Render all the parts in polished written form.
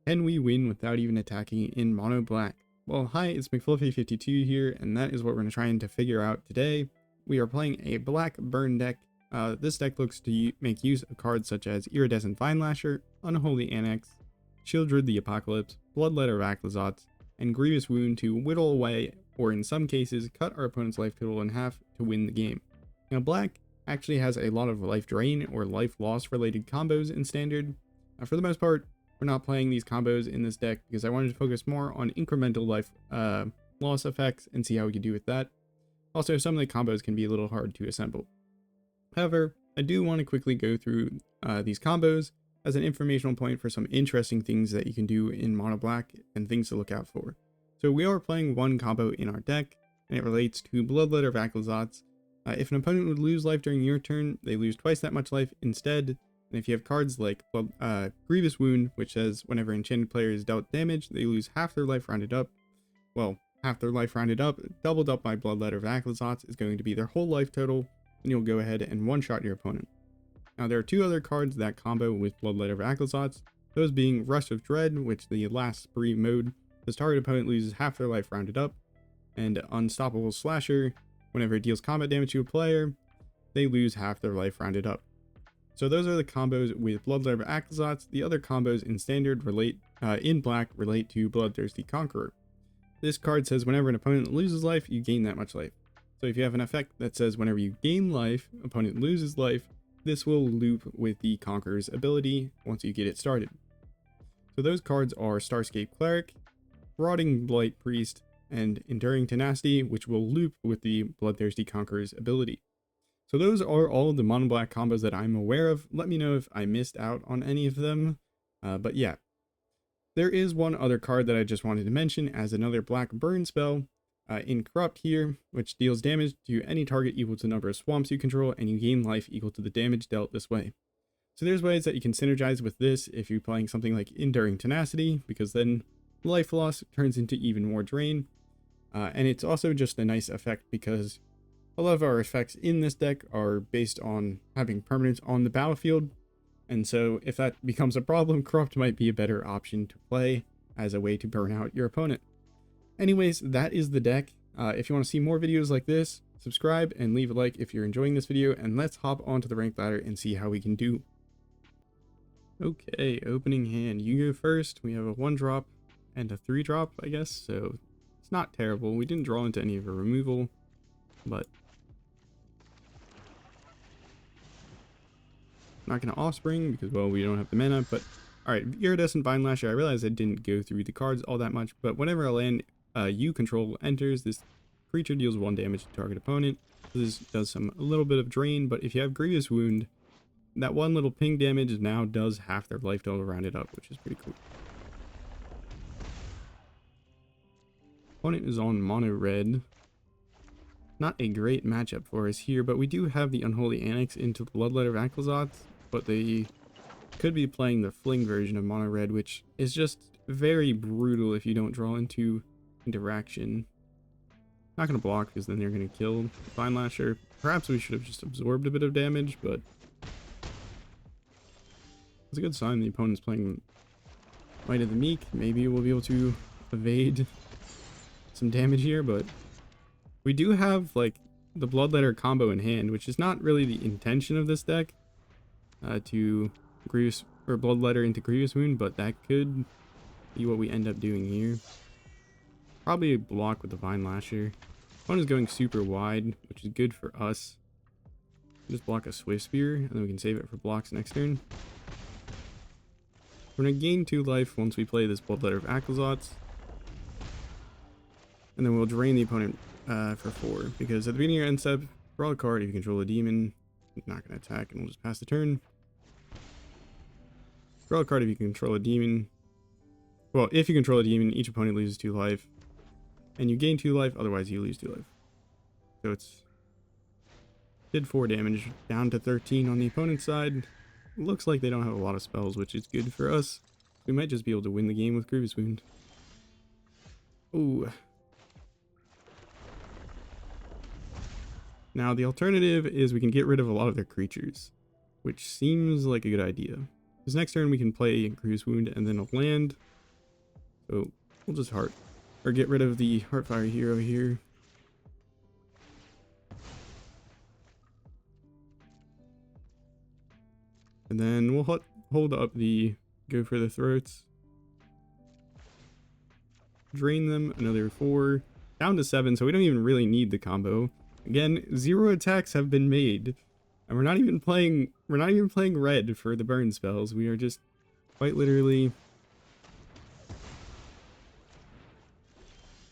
Can we win without even attacking in mono black? Well, hi, it's McFluffy52 here, and that is what we're trying to figure out today. We are playing a black burn deck. This deck looks to make use of cards such as Iridescent Vinelasher, Unholy Annex, Sheoldred the Apocalypse, Bloodletter of Aclazotz, and Grievous Wound to whittle away, or in some cases, cut our opponent's life total in half to win the game. Now, black actually has a lot of life drain or life loss related combos in standard. For the most part, we're not playing these combos in this deck because I wanted to focus more on incremental life loss effects and see how we can do with that. Also, some of the combos can be a little hard to assemble. However, I do want to quickly go through these combos as an informational point for some interesting things that you can do in mono black and things to look out for. So we are playing one combo in our deck, and it relates to Bloodletter of Aclazotz. If an opponent would lose life during your turn, they lose twice that much life instead. And if you have cards like Grievous Wound, which says whenever enchanted player is dealt damage, they lose half their life rounded up. Well, half their life rounded up, doubled up by Bloodletter of Aclazotz is going to be their whole life total, and you'll go ahead and one-shot your opponent. Now there are two other cards that combo with Bloodletter of Aclazotz, those being Rush of Dread, which the last spree mode, this target opponent loses half their life rounded up, and Unstoppable Slasher, whenever it deals combat damage to a player, they lose half their life rounded up. So those are the combos with Bloodletter of Aclazotz. The other combos in standard in black relate to Bloodthirsty Conqueror. This card says whenever an opponent loses life, you gain that much life. So if you have an effect that says whenever you gain life, opponent loses life, this will loop with the Conqueror's ability once you get it started. So those cards are Starscape Cleric, Rotting Blight Priest, and Enduring Tenacity, which will loop with the Bloodthirsty Conqueror's ability. So those are all of the mono black combos that I'm aware of. Let me know if I missed out on any of them. But yeah, there is one other card that I just wanted to mention as another black burn spell in Corrupt here, which deals damage to any target equal to the number of swamps you control, and you gain life equal to the damage dealt this way. So there's ways that you can synergize with this if you're playing something like Enduring Tenacity, because then life loss turns into even more drain. And it's also just a nice effect because a lot of our effects in this deck are based on having permanents on the battlefield, and so if that becomes a problem, Corrupt might be a better option to play as a way to burn out your opponent. Anyways, that is the deck. If you want to see more videos like this, subscribe and leave a like if you're enjoying this video, and let's hop onto the rank ladder and see how we can do. Okay, opening hand. You go first. We have a 1-drop and a 3-drop, I guess, so it's not terrible. We didn't draw into any of our removal, but not going to Offspring because, well, we don't have the mana. But alright, Iridescent Vinelasher. I realize I didn't go through the cards all that much, but whenever a land you control enters, this creature deals 1 damage to target opponent. This does a little bit of drain, but if you have Grievous Wound, that 1 little ping damage now does half their life total rounded up, which is pretty cool. Opponent is on mono red. Not a great matchup for us here, but we do have the Unholy Annex into the Bloodletter of Aclazotz, but they could be playing the Fling version of mono red, which is just very brutal if you don't draw into interaction. Not going to block because then they're going to kill Vinelasher. Perhaps we should have just absorbed a bit of damage, but it's a good sign the opponent's playing Might of the Meek. Maybe we'll be able to evade some damage here, but we do have like the Bloodletter combo in hand, which is not really the intention of this deck, to Grievous or Bloodletter into Grievous Wound, but that could be what we end up doing here. Probably a block with the Vinelasher. One is going super wide, which is good for us. Just block a Swift Spear, and then we can save it for blocks next turn. We're going to gain 2 life once we play this Bloodletter of Aclazotz. And then we'll drain the opponent for 4, because at the beginning of your end step, draw a card if you control a demon. Not going to attack, and we'll just pass the turn. Draw a card if you control a demon. Well, if you control a demon, each opponent loses 2 life. And you gain 2 life, otherwise you lose 2 life. So it's did 4 damage, down to 13 on the opponent's side. Looks like they don't have a lot of spells, which is good for us. We might just be able to win the game with Grievous Wound. Ooh. Now the alternative is we can get rid of a lot of their creatures, which seems like a good idea. Because next turn we can play Grievous Wound and then a land. So we'll just heart. Or get rid of the Heartfire hero here. And then we'll hold up the Go for the Throats. Drain them, another 4. Down to 7, so we don't even really need the combo. Again, 0 attacks have been made. And we're not even playing red for the burn spells. We are just quite literally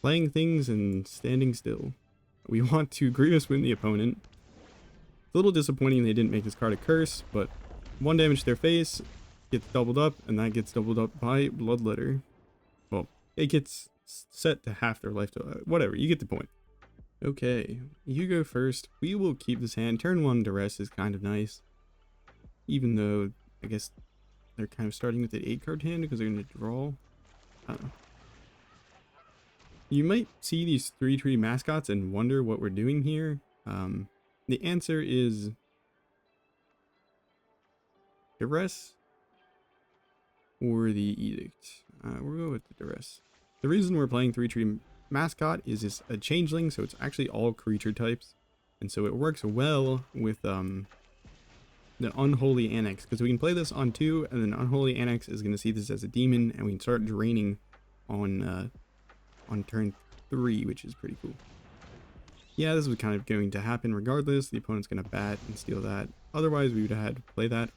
playing things and standing still. We want to Grievous Wound the opponent. It's a little disappointing they didn't make this card a curse, but 1 damage to their face gets doubled up, and that gets doubled up by Bloodletter. Well, it gets set to half their life, whatever, you get the point. Okay, you go first. We will keep this hand. Turn 1 Duress is kind of nice. Even though, I guess, they're kind of starting with an 8-card hand because they're going to draw. I don't know. You might see these 3-tree mascots and wonder what we're doing here. The answer is Duress or the Edict. We'll go with the Duress. The reason we're playing 3-tree Mascot is it's a changeling, so it's actually all creature types, and so it works well with the Unholy Annex, because we can play this on 2, and then Unholy Annex is going to see this as a demon, and we can start draining on turn 3, which is pretty cool. Yeah, this was kind of going to happen regardless. The opponent's going to bat and steal that. Otherwise, we would have had to play that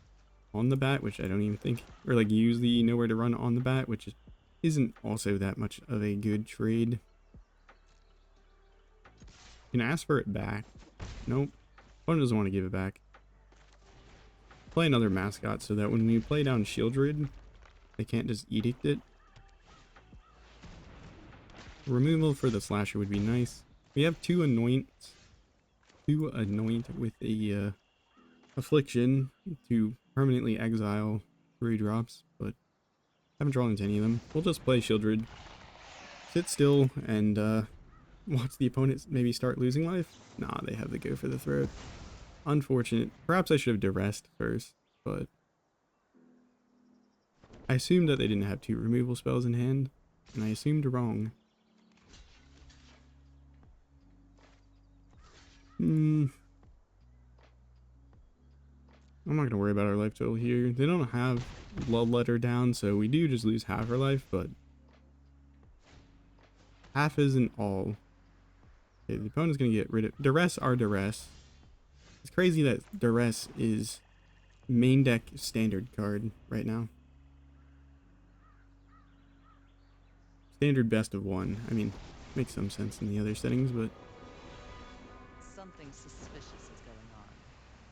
on the bat, which I don't even think, or like use the nowhere to run on the bat, which isn't also that much of a good trade. You can ask for it back. Nope. Opponent doesn't want to give it back. Play another Mascot so that when we play down Sheoldred, they can't just Edict it. Removal for the Slasher would be nice. We have 2 Anoint. 2 Anoint with a Affliction to permanently exile 3 drops, but haven't drawn into any of them. We'll just play Sheoldred. Sit still and watch the opponents maybe start losing life. Nah, they have the Go for the Throat. Unfortunate. Perhaps I should have Duressed first, but I assumed that they didn't have 2 removal spells in hand, and I assumed wrong. I'm not gonna worry about our life total here. They don't have Bloodletter down, so we do just lose half our life, but half isn't all. Okay, the opponent's gonna get rid of Duress. Duress. It's crazy that Duress is main deck standard card right now. Standard best of 1. I mean, makes some sense in the other settings, but something suspicious is going on.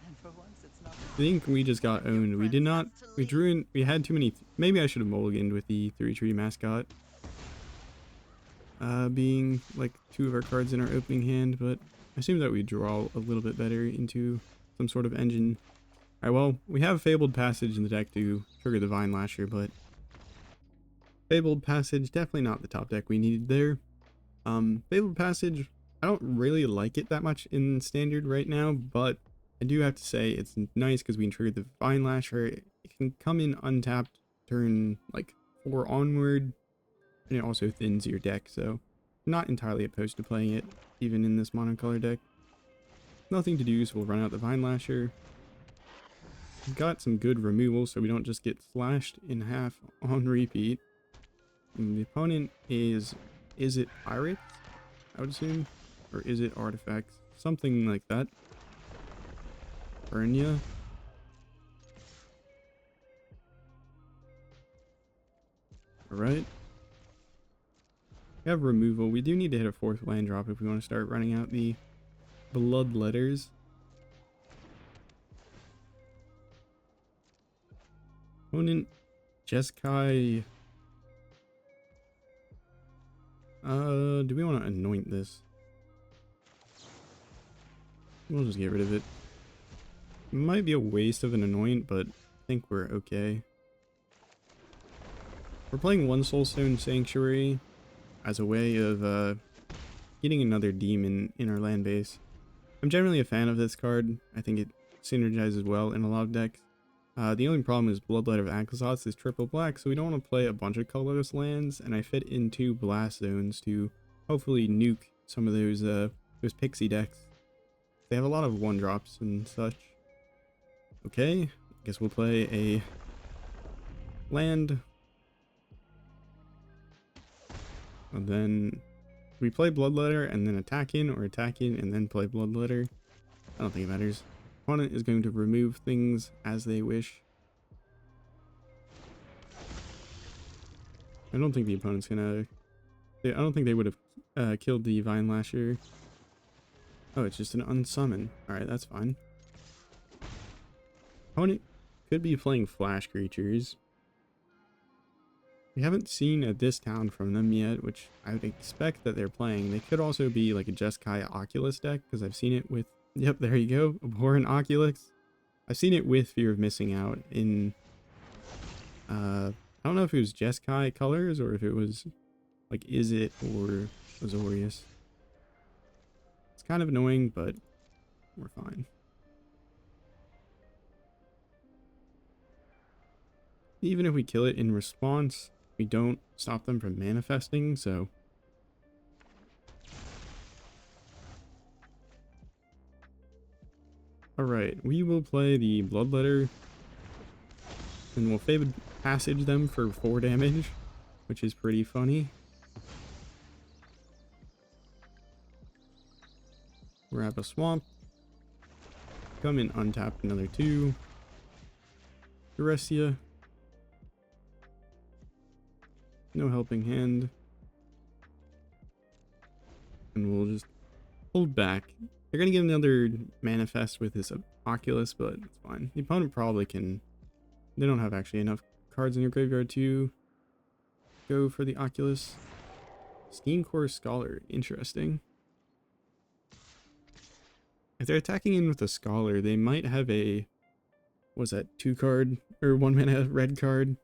And for once it's not. I think we just got owned. We did not. We drew in. We had too many. Maybe I should have mulliganed with the 3-tree Mascot. Being like 2 of our cards in our opening hand, but I assume that we draw a little bit better into some sort of engine. Alright, well, we have Fabled Passage in the deck to trigger the Vinelasher, but Fabled Passage, definitely not the top deck we needed there. Fabled Passage, I don't really like it that much in Standard right now, but I do have to say it's nice because we can trigger the Vinelasher. It can come in untapped turn like 4 onward, and it also thins your deck, so I'm not entirely opposed to playing it, even in this monocolor deck. Nothing to do, so we'll run out the Vinelasher. We've got some good removal, so we don't just get slashed in half on repeat. And the opponent is it Pirates, I would assume? Or is it Artifacts? Something like that. Burn ya. Alright. We have removal. We do need to hit a 4th land drop if we want to start running out the Bloodletters. Opponent Jeskai. Do we want to anoint this? We'll just get rid of it. It might be a waste of an anoint, but I think we're okay. We're playing 1 Soulstone Sanctuary as a way of getting another demon in our land base. I'm generally a fan of this card. I think it synergizes well in a lot of decks. The only problem is Bloodletter of Aclazotz is triple black, so we don't want to play a bunch of colorless lands, and I fit into blast zones to hopefully nuke some of those Pixie decks. They have a lot of 1-drops and such. Okay, I guess we'll play a land. And then we play Bloodletter and then attack in, or attack in and then play Bloodletter. I don't think it matters. Opponent is going to remove things as they wish. I don't think the opponent's gonna... I don't think they would have killed the Vinelasher. Oh, it's just an unsummon. Alright, that's fine. Opponent could be playing flash creatures. We haven't seen a Discount from them yet, which I would expect that they're playing. They could also be like a Jeskai Occulus deck, because I've seen it with... Yep, there you go. Abhorrent Occulus. I've seen it with Fear of Missing Out in... I don't know if it was Jeskai colors, or if it was like Is It or Azorius. It's kind of annoying, but we're fine. Even if we kill it in response, we don't stop them from manifesting, so... Alright, we will play the Bloodletter, and we'll Fabled Passage them for 4 damage, which is pretty funny. Grab a swamp. Come in, untap another 2. Duress. No helping hand. And we'll just hold back. They're going to get another manifest with this Occulus, but it's fine. The opponent probably can... They don't have actually enough cards in your graveyard to go for the Occulus. Steam Core Scholar. Interesting. If they're attacking in with a Scholar, they might have a... What's that? 2-card? Or 1-mana red card?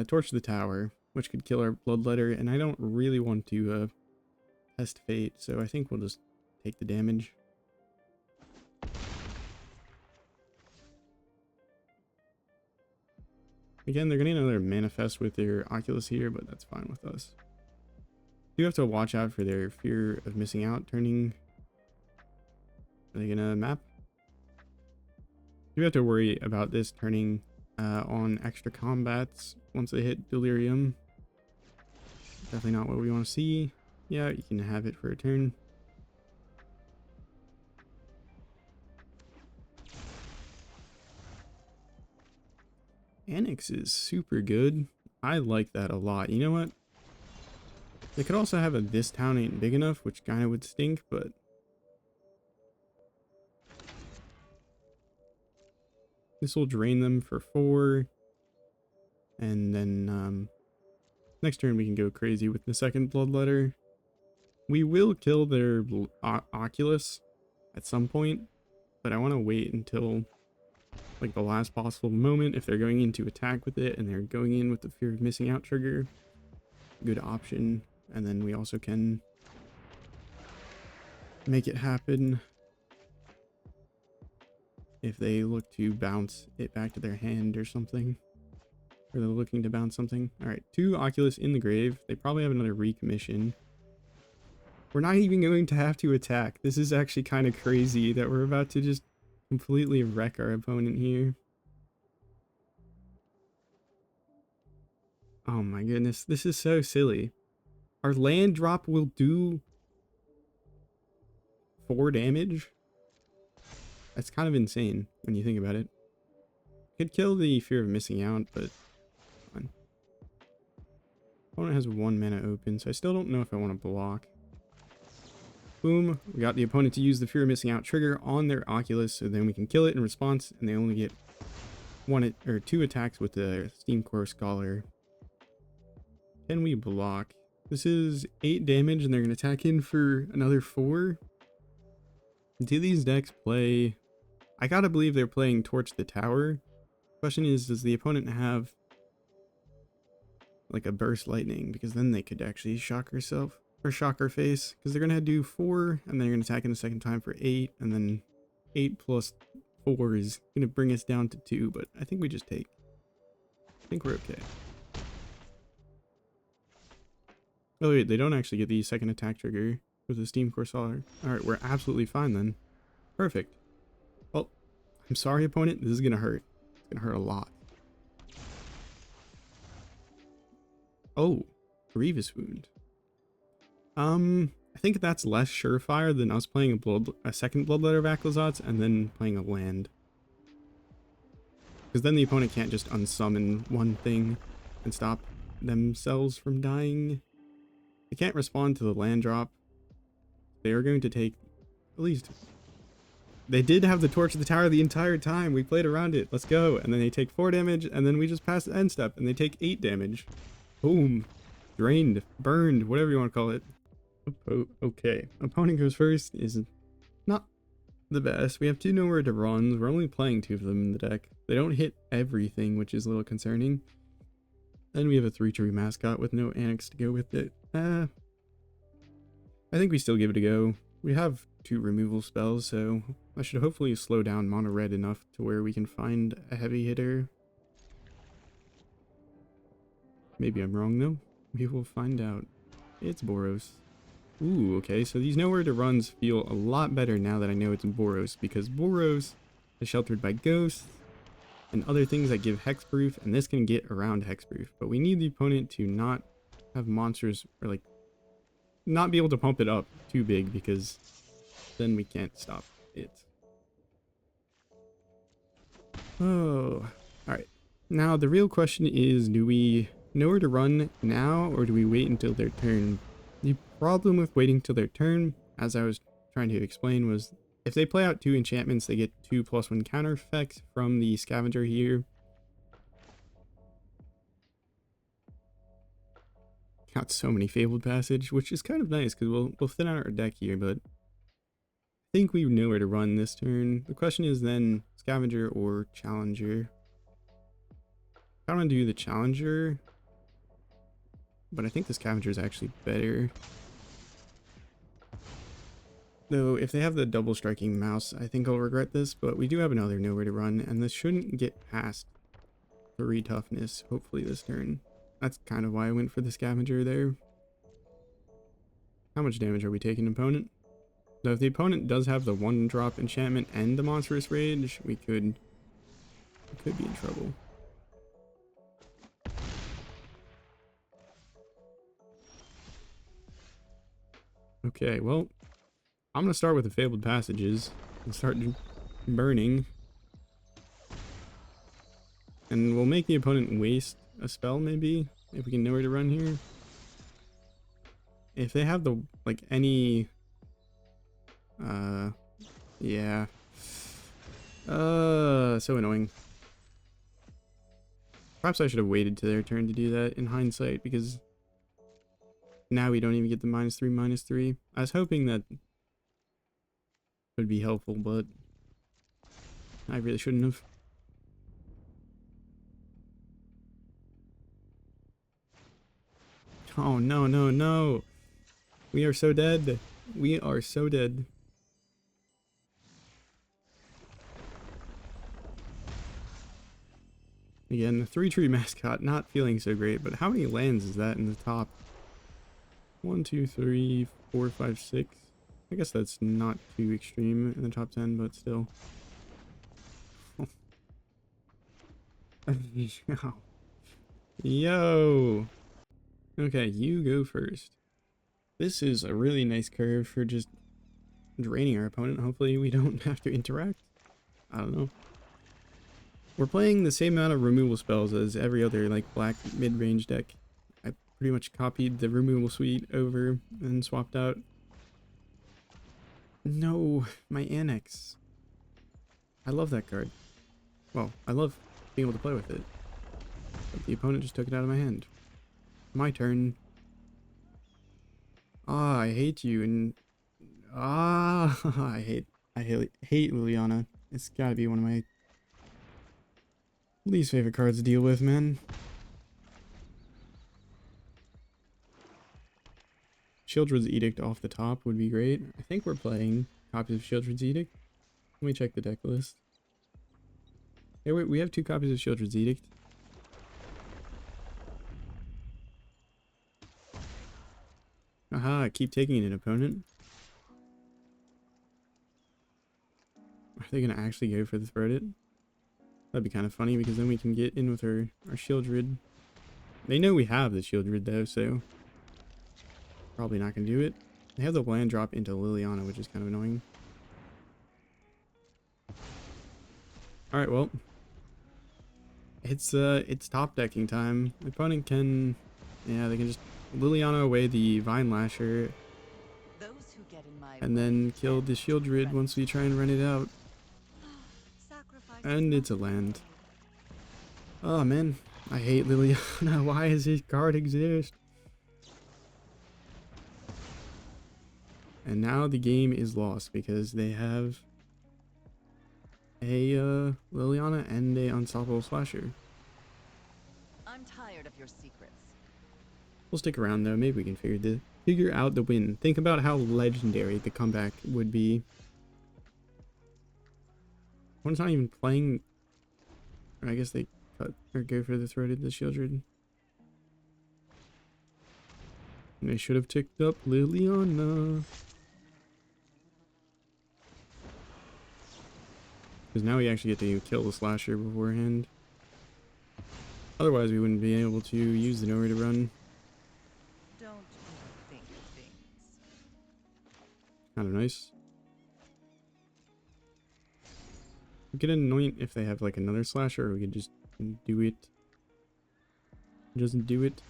Torch the Tower, which could kill our Bloodletter, and I don't really want to test fate, so I think we'll just take the damage. Again, they're getting another manifest with their Oculus here, but that's fine with us. You have to watch out for their Fear of Missing Out turning. Are they gonna map? You have to worry about this turning on extra combats once they hit Delirium. Definitely not what we want to see. Yeah, you can have it for a turn. Annex is super good. I like that a lot. You know what? They could also have a This Town Ain't Big Enough, which kind of would stink, but... This will drain them for 4. And then next turn we can go crazy with the second Bloodletter. We will kill their Oculus at some point, but I want to wait until like the last possible moment. If they're going into attack with it and they're going in with the Fear of Missing Out trigger, good option. And then we also can make it happen if they look to bounce it back to their hand or something, or they're looking to bounce something. All right, 2 Oculus in the grave. They probably have another recommission. We're not even going to have to attack. This is actually kind of crazy that we're about to just completely wreck our opponent here. Oh my goodness, this is so silly. Our land drop will do 4 damage. That's kind of insane when you think about it. Could kill the Fear of Missing Out, but fine. Opponent has 1 mana open, so I still don't know if I want to block. Boom, we got the opponent to use the Fear of Missing Out trigger on their Oculus, so then we can kill it in response, and they only get 2 attacks with the Steam Core Scholar. Can we block? This is 8 damage, and they're going to attack in for another 4. Do these decks play... I gotta believe they're playing Torch the Tower. Question is, does the opponent have like a Burst Lightning? Because then they could actually shock herself, or shock her face, because they're gonna do 4 and then you're gonna attack in a second time for 8, and then 8 plus 4 is going to bring us down to 2, but I think we just take. I think we're okay. Oh wait, they don't actually get the second attack trigger with the Steam Corsair. Alright, we're absolutely fine then. Perfect. Well, I'm sorry opponent, this is going to hurt. It's going to hurt a lot. Oh, Grievous Wound. I think that's less surefire than us playing a second Bloodletter of Aclazotz and then playing a land. Because then the opponent can't just unsummon one thing and stop themselves from dying. They can't respond to the land drop. They are going to take at least. They did have the Torch of the Tower the entire time. We played around it. Let's go. And then they take 4 damage, and then we just pass the end step, and they take 8 damage. Boom. Drained, burned, whatever you want to call it. Oh, okay. Opponent goes first is not the best. We have 2 nowhere to runs. We're only playing 2 of them in the deck. They don't hit everything, which is a little concerning. Then we have a 3-tree Mascot with no Annex to go with it. I think we still give it a go. We have 2 removal spells, so I should hopefully slow down mono red enough to where we can find a heavy hitter. Maybe I'm wrong though. We will find out. It's Boros. Ooh, okay, so these nowhere to runs feel a lot better now that I know it's Boros, because Boros is sheltered by ghosts and other things that give hexproof, and this can get around hexproof. But we need the opponent to not have monsters, or like, not be able to pump it up too big, because then we can't stop it. Oh, alright. Now the real question is, do we know where to run now, or do we wait until their turn? The problem with waiting till their turn, as I was trying to explain, was if they play out 2 enchantments, they get 2 +1 counter effects from the scavenger here. Got so many Fabled Passage, which is kind of nice because we'll thin out our deck here, but I think we know where to run this turn. The question is then scavenger or challenger. I want to do the challenger, but I think the scavenger is actually better. Though if they have the double striking mouse, I think I'll regret this, but we do have another nowhere to run, and this shouldn't get past 3 toughness, hopefully this turn. That's kind of why I went for the scavenger there. How much damage are we taking, opponent? Though if the opponent does have the 1-drop enchantment and the monstrous rage, we could be in trouble. Okay, well, I'm going to start with the Fabled Passages and start burning. And we'll make the opponent waste a spell, maybe, if we can know where to run here. If they have the, like, any... yeah. So annoying. Perhaps I should have waited to their turn to do that in hindsight, because now we don't even get the -3/-3. I was hoping that would be helpful, but I really shouldn't have. Oh no, no, no. We are so dead. We are so dead. Again, the 3-tree Mascot, not feeling so great, but how many lands is that in the top? 1, 2, 3, 4, 5, 6. I guess that's not too extreme in the top 10, but still. Yo! Okay, you go first. This is a really nice curve for just draining our opponent. Hopefully we don't have to interact. I don't know. We're playing the same amount of removal spells as every other like black mid-range deck. I pretty much copied the removal suite over and swapped out. No, my Annex. I love that card. Well, I love being able to play with it. But the opponent just took it out of my hand. My turn. Ah, I hate you, and I hate Liliana. It's gotta be one of my least favorite cards to deal with, man. Sheoldred's Edict off the top would be great. I think we're playing copies of Sheoldred's Edict. Let me check the deck list. Hey, wait, we have 2 copies of Sheoldred's Edict. Aha, keep taking an opponent. Are they gonna actually go for the Throated? That'd be kind of funny because then we can get in with our Sheoldred. They know we have the Sheoldred though, so probably not gonna do it. They have the land drop into Liliana, which is kind of annoying. Alright, well. It's top decking time. The opponent can, yeah, they can just Liliana away the Vinelasher Those who get in my and then kill the Sheoldred once we try and run it out. And it's a land. Oh man, I hate Liliana. Why does this card exist? And now the game is lost because they have a Liliana and a Unstoppable Slasher. I'm tired of your secrets. We'll stick around though. Maybe we can figure out the win. Think about how legendary the comeback would be. One's not even playing. Or I guess they cut or go for the Throated, the Sheoldred. And they should have ticked up Liliana. Because now we actually get to kill the Slasher beforehand. Otherwise we wouldn't be able to use the Nowhere to Run. Don't overthink things. Kind of nice. We could Anoint if they have like another Slasher, or we could just do it. Just do it.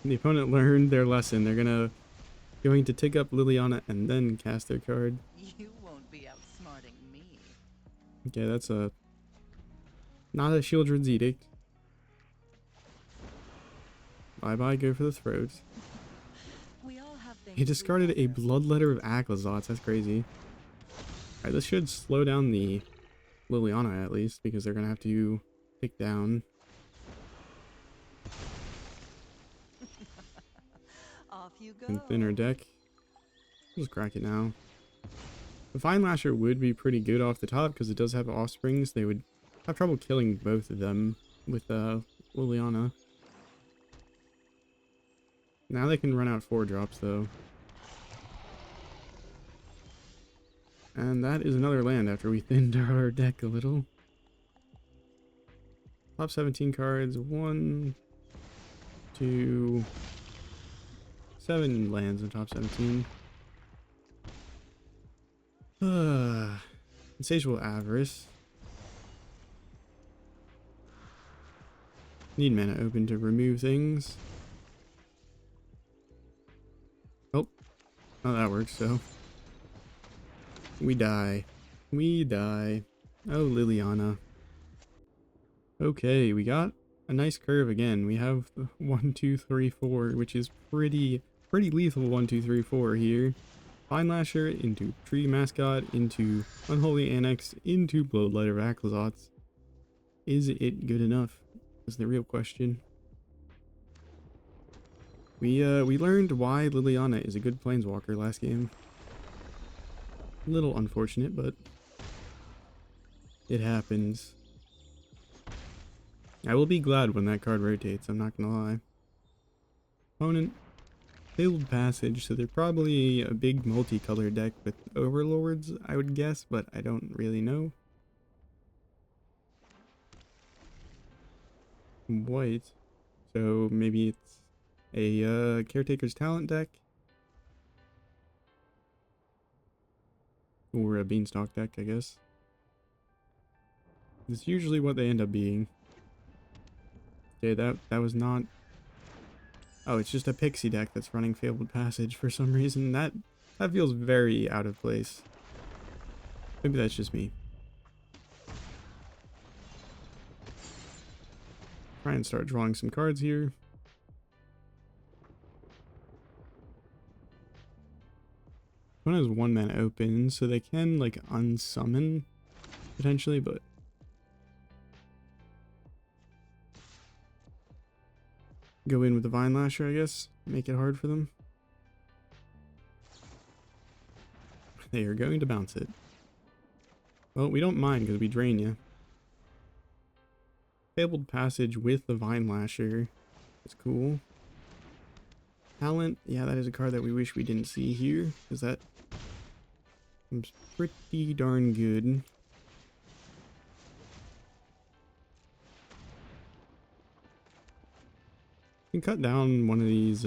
And the opponent learned their lesson. They're going to tick up Liliana and then cast their card. You won't be outsmarting me. Okay, that's not a Sheoldred's Edict. Bye bye, go for the throat. We all have things He discarded a Bloodletter of Aclazotz. That's crazy. Alright, this should slow down the Liliana at least, because they're gonna have to pick down. Off you go. And thinner deck. Just crack it now. The Vinelasher would be pretty good off the top because it does have offsprings. They would have trouble killing both of them with Liliana. Now they can run out 4 drops though. And that is another land after we thinned our deck a little. Top 17 cards. 1, 2, 7 lands in top 17. Insatiable Avarice. Need mana open to remove things. Oh, that works, so. We die. We die. Oh, Liliana. Okay, we got a nice curve again. We have 1, 2, 3, 4, which is pretty lethal 1, 2, 3, 4 here. Vinelasher into Tree Mascot into Unholy Annex into Bloodletter of Aclazotz. Is it good enough? Is the real question. We learned why Liliana is a good planeswalker last game. A little unfortunate, but it happens. I will be glad when that card rotates, I'm not gonna lie. Opponent, Fabled Passage, so they're probably a big multicolored deck with Overlords, I would guess, but I don't really know. White, so maybe it's a Caretaker's Talent deck. Or a Beanstalk deck, I guess. It's usually what they end up being. Okay, that was not... Oh, it's just a Pixie deck that's running Fabled Passage for some reason. That feels very out of place. Maybe that's just me. Try and start drawing some cards here. One has 1 mana open, so they can like unsummon potentially, but go in with the Vinelasher, I guess. Make it hard for them. They are going to bounce it. Well, we don't mind because we drain you. Fabled Passage with the Vinelasher. That's cool. Talent, yeah, that is a card that we wish we didn't see here, because that seems pretty darn good. Can cut down one of these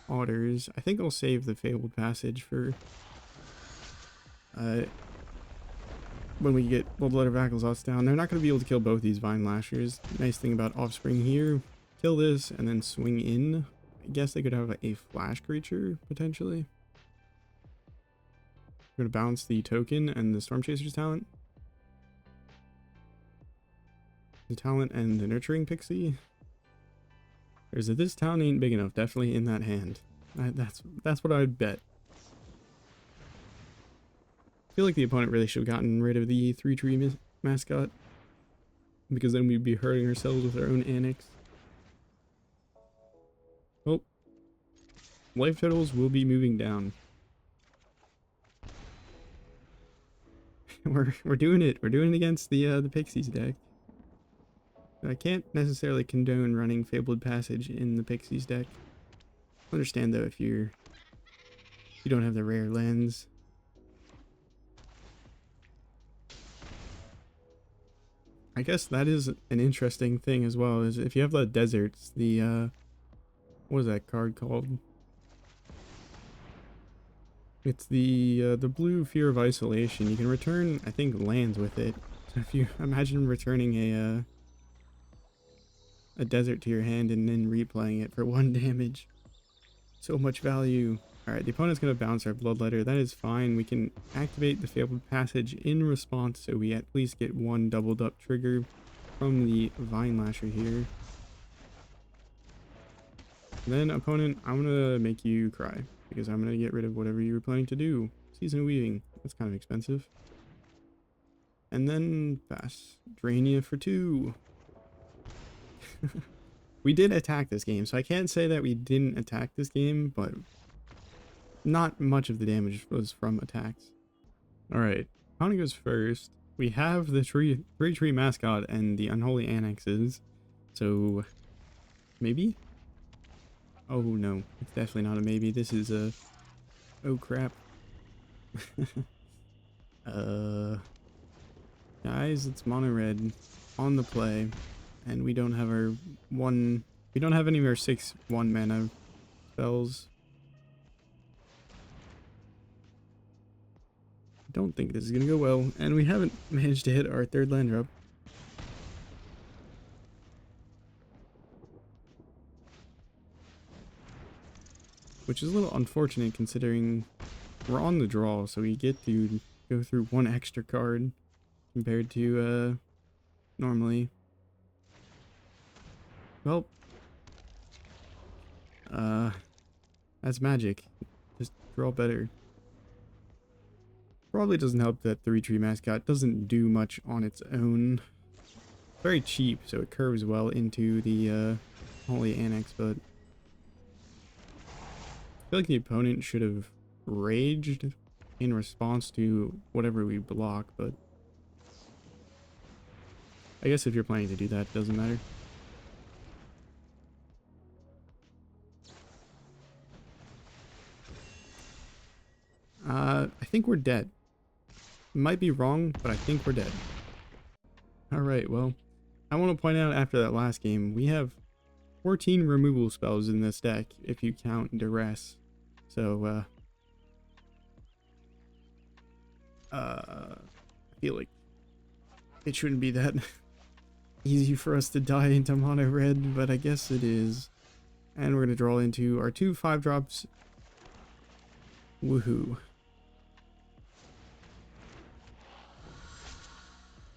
otters. I think I'll save the Fabled Passage for when we get Bloodletter of Aclazotz down. They're not going to be able to kill both these Vinelashers. Nice thing about Offspring here, kill this and then swing in. I guess they could have a flash creature potentially. We're going to bounce the token and the Storm Chaser's talent. The talent and the Nurturing Pixie. There's a this town ain't big enough, definitely in that hand. That's what I would bet. I feel like the opponent really should have gotten rid of the 3-tree mascot, because then we'd be hurting ourselves with our own Annex. Oh, life totals will be moving down. we're doing it. We're doing it against the Pixies deck. I can't necessarily condone running Fabled Passage in the Pixies deck. Understand though if you don't have the rare lens. I guess that is an interesting thing as well, is if you have the deserts, the what is that card called? It's the blue Fear of Isolation. You can return, I think, lands with it. So if you imagine returning a desert to your hand and then replaying it for 1 damage. So much value. Alright, the opponent's going to bounce our Bloodletter. That is fine. We can activate the Fabled Passage in response, so we at least get 1 doubled up trigger from the Vinelasher here. Then, opponent, I'm going to make you cry, because I'm going to get rid of whatever you were planning to do. Season of Weaving. That's kind of expensive. And then pass. Drain you for 2. We did attack this game, so I can't say that we didn't attack this game, but not much of the damage was from attacks. Alright, opponent goes first. We have the 3-tree mascot and the Unholy Annexes, so maybe? Oh no, it's definitely not a maybe. This is a... oh crap. Guys, it's mono red on the play. And we don't have our we don't have any of our 6 1-mana spells. I don't think this is gonna go well, and we haven't managed to hit our 3rd land drop. Which is a little unfortunate considering we're on the draw, so we get to go through 1 extra card compared to normally. Well, that's magic. Just draw better. Probably doesn't help that 3-tree mascot doesn't do much on its own. Very cheap, so it curves well into the Holy Annex, but I feel like the opponent should have raged in response to whatever we block, but I guess if you're planning to do that, it doesn't matter. I think we're dead. Might be wrong, but I think we're dead. Alright, well, I want to point out after that last game, we have 14 removal spells in this deck, if you count Duress. So, I feel like it shouldn't be that easy for us to die into mono red, but I guess it is. And we're going to draw into our 2 5-drops. Woohoo.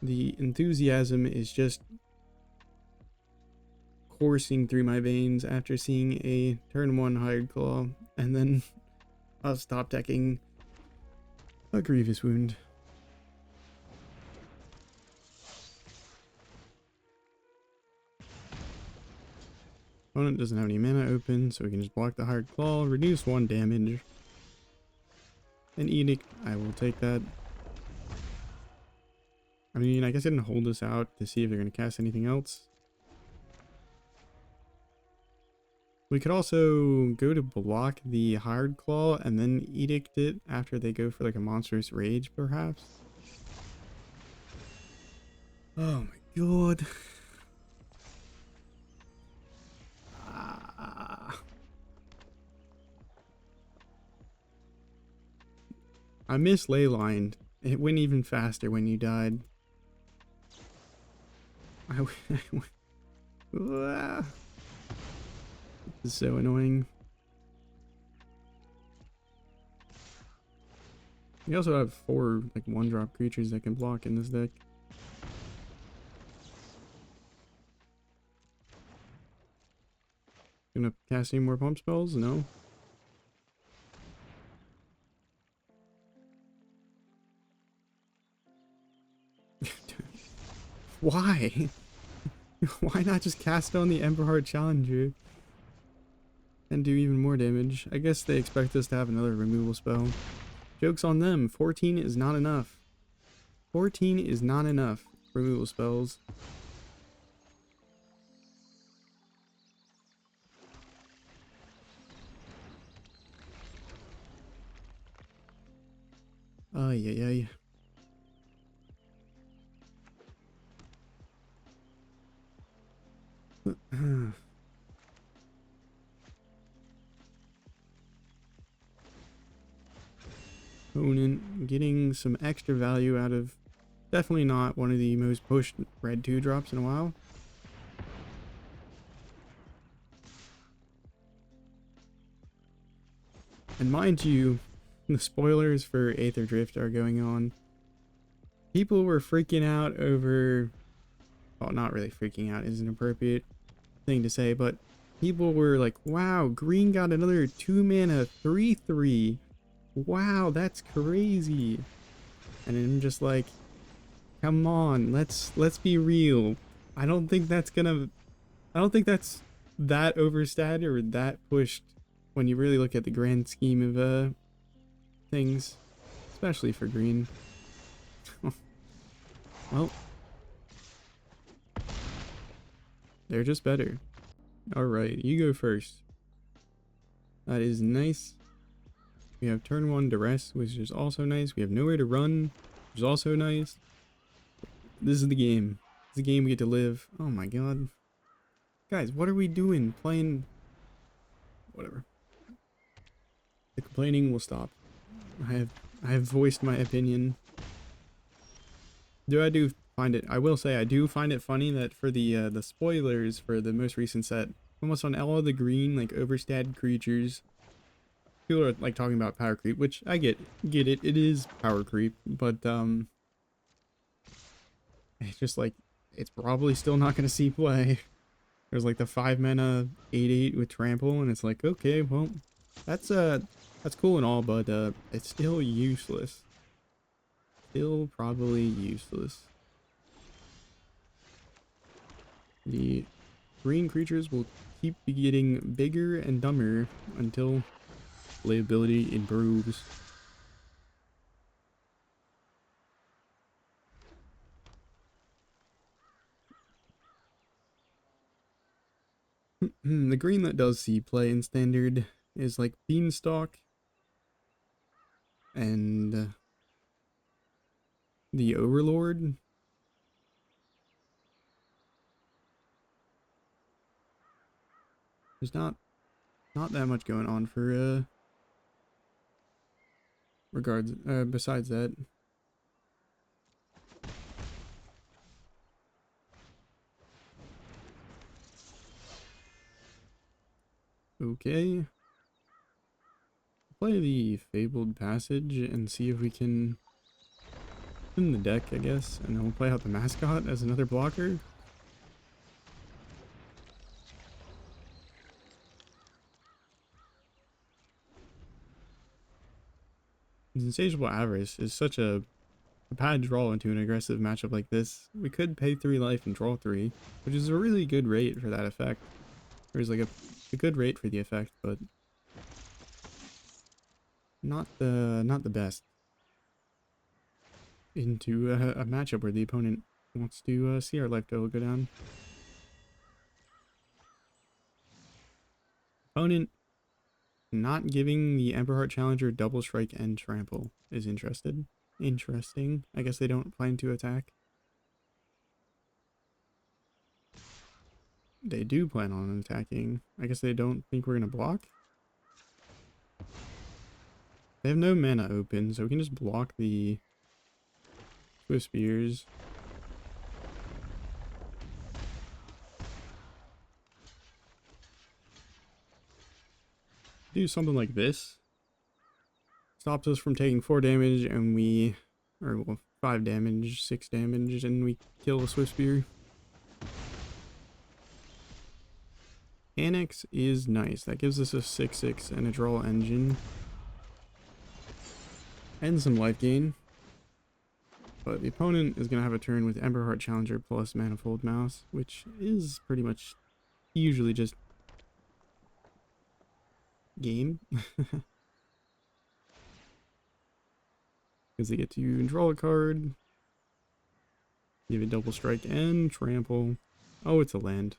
The enthusiasm is just coursing through my veins after seeing a turn 1 Hired Claw, and then I'll stop decking a Grievous Wound. Opponent doesn't have any mana open, so we can just block the Hired Claw, reduce 1 damage. An Edict, I will take that. I mean, I guess I didn't hold this out to see if they're going to cast anything else. We could also go to block the Hired Claw and then Edict it after they go for like a Monstrous Rage, perhaps. Oh my god. I miss Leylined. It went even faster when you died. This is so annoying. We also have 4 like 1-drop creatures that can block in this deck. Gonna cast any more pump spells? No. Why? Why not just cast on the Emberheart Challenger and do even more damage? I guess they expect us to have another removal spell. Joke's on them. 14 is not enough. 14 is not enough removal spells. Ay, ay, ay. Opponent getting some extra value out of definitely not one of the most pushed red 2-drops in a while. And mind you, the spoilers for Aether Drift are going on. People were freaking out over, well, not really freaking out is an appropriate thing to say, but people were like, wow, green got another 2-mana 3/3. Wow, that's crazy. And I'm just like, come on, let's be real. I don't think that's that overstated or that pushed when you really look at the grand scheme of things, especially for green. Well, they're just better. Alright, you go first. That is nice. We have turn 1 Duress, which is also nice. We have nowhere to run, which is also nice. This is the game. It's the game we get to live. Oh my god. Guys, what are we doing? Playing... Whatever. The complaining will stop. I have voiced my opinion. I do find it... I will say, I do find it funny that for the spoilers for the most recent set, almost on all of the green, like, overstated creatures, people are like talking about power creep, which I get it. It is power creep, but it's just like it's probably still not going to see play. There's like the 5-mana 8/8 with trample, and it's like, okay, well, that's cool and all, but it's still useless. Still probably useless. The green creatures will keep getting bigger and dumber until playability improves. The green that does see play in standard is like Beanstalk and the Overlord. There's not that much going on for besides that. Okay. Play the Fabled Passage and see if we can win the deck, I guess, and then we'll play out the Mascot as another blocker. Insatiable Avarice is such a bad draw into an aggressive matchup like this. We could pay 3 life and draw 3, which is a really good rate for that effect. There's like a good rate for the effect, but not the best. into a matchup where the opponent wants to see our life total go down. Opponent not giving the Emberheart Challenger double strike and trample is interested. Interesting. I guess they don't plan to attack. They do plan on attacking. I guess they don't think we're gonna block. They have no mana open, so we can just block the Swift Spears. Do something like this. Stops us from taking 4 damage and we, or well, 5 damage, 6 damage, and we kill the Swift Spear. Annex is nice. That gives us a 6/6 and a draw engine. And some life gain. But the opponent is going to have a turn with Emberheart Challenger plus Manifold Mouse, which is pretty much usually just game. Because they get to draw a card, give it double strike and trample. Oh, it's a land.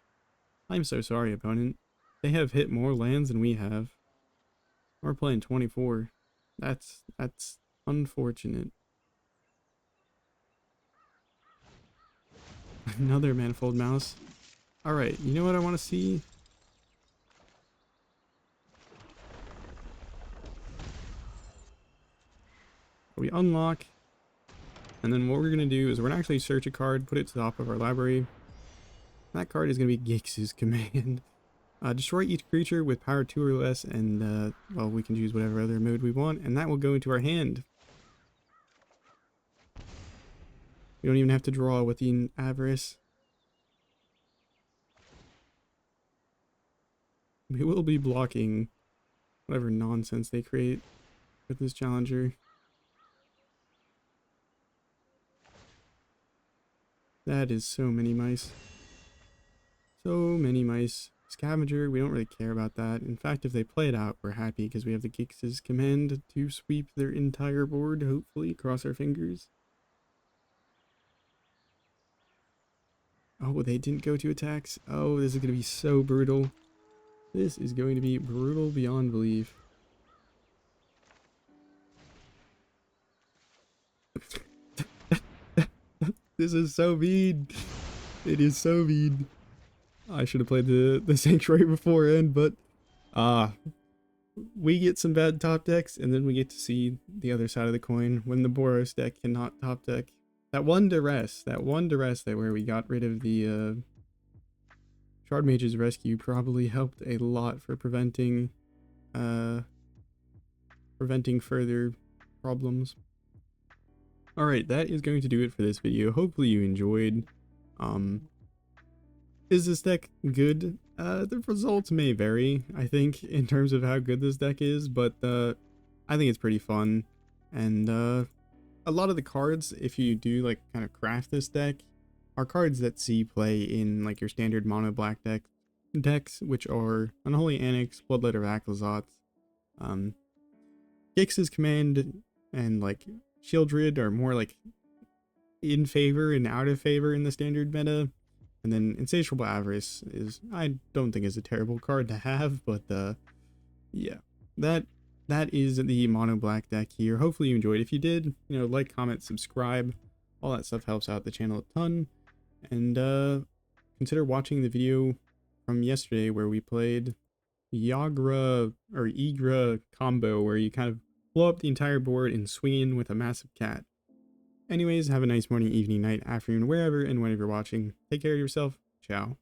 I'm so sorry, opponent. They have hit more lands than we have. We're playing 24. That's unfortunate. Another Manifold Mouse. Alright, you know what I want to see? We unlock, and then what we're going to do is we're going to actually search a card, put it to the top of our library. That card is going to be Gix's Command. Destroy each creature with power 2 or less, and well, we can choose whatever other mode we want, and that will go into our hand. We don't even have to draw with the Avarice. We will be blocking whatever nonsense they create with this challenger. That is so many mice. So many mice. Scavenger, we don't really care about that. In fact, if they play it out, we're happy because we have the Gix's Command to sweep their entire board, hopefully. Cross our fingers. Oh, they didn't go to attacks. Oh, this is going to be so brutal. This is going to be brutal beyond belief. This is so mean. It is so mean. I should have played the Sanctuary beforehand, but we get some bad top decks, and then we get to see the other side of the coin when the Boros deck cannot top deck. That one Duress that where we got rid of the Shard Mage's Rescue probably helped a lot for preventing further problems. Alright, that is going to do it for this video. Hopefully you enjoyed. Is this deck good? The results may vary, I think, in terms of how good this deck is, but I think it's pretty fun. And a lot of the cards, if you do like kind of craft this deck, are cards that see play in like your standard mono black decks, which are Unholy, Annex, Bloodletter of Aclazotz, Gix's Command, and like Sheoldred are more like in favor and out of favor in the standard meta. And then Insatiable Avarice is, I don't think is a terrible card to have, but yeah, that is the mono black deck here. Hopefully you enjoyed. If you did, you know, like, comment, subscribe, all that stuff helps out the channel a ton. And consider watching the video from yesterday where we played Igra combo, where you kind of blow up the entire board and swing in with a massive cat. Anyways, have a nice morning, evening, night, afternoon, wherever and whenever you're watching. Take care of yourself. Ciao.